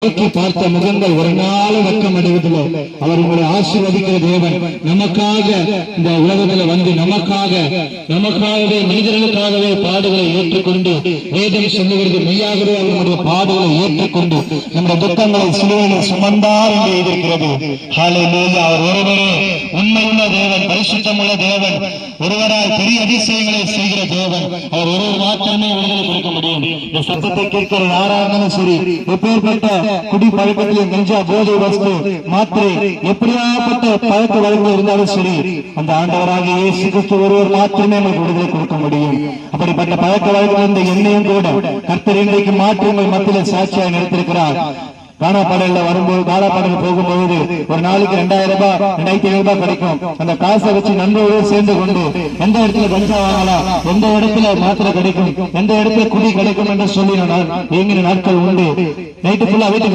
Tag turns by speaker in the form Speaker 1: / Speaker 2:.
Speaker 1: நோக்கி பார்த்த முகங்கள் ஒரு நாள் வெக்கம் அடைவதில்லை. அவர் உங்களை ஆசீர்வதிக்கிற தேவன். நமக்காக இந்த உலகத்தில் வந்து நமக்காகவே மனிதர்களுக்காகவே பாடுகளை ஏற்றுக்கொண்டு வேதம் சொல்லுகிறது மெய்யாகவே அவருடைய பாடுகளை ஏற்றுக்கொண்டு நம்முடைய துக்கங்களை சிலுவையில் சுமந்தார் என்று இருக்கிறது. ஹல்லேலூயா. அவர் ஒருவரே உண்மையுள்ள தேவன், பரிசுத்தமுள்ள தேவன், ஒருவராய் பெரிய அதிசயங்களை செய்கிற தேவன். அவர் ஒருவர் மாத்திரமே விடுதலை கொடுக்க முடியும். இந்த சத்தத்தை கேட்கிற யாராக இருந்தாலும் சரி, எப்பேற்பட்ட குடி பழக்கத்திலும் கஞ்சா போதை வஸ்து மாத்திரை எப்படியாப்பட்ட பழக்க வழக்கு இருந்தாலும் சரி, அந்த ஆண்டவராக இயேசு கிறிஸ்து ஒருவர் மாத்திரமே நமக்கு விடுதலை கொடுக்க முடியும். அப்படிப்பட்ட பழக்க வழக்கு இருந்த என்னையும் கூட கர்த்தர் இன்றைக்கு மாற்றி உங்கள் மத்தியில் சாட்சியாக நிறுத்திருக்கிறார். காணாப்பாடல வரும்போது காணாப்பாடல் போகும்போது ஒரு நாளைக்கு 2000 ரூபாய் 2500 ரூபாய் கிடைக்கும். அந்த காசை வச்சு நண்பர்களோடு சேர்ந்து கொண்டு எந்த இடத்துல கஞ்சா வாங்கலாம், எந்த இடத்துல மாத்திரை கிடைக்கும், எந்த இடத்துல குடி கிடைக்கும் என்று சொல்லி நான் எங்கிற நாட்கள் உண்டு. நைட்டு ஃபுல்லா வீட்டுக்கு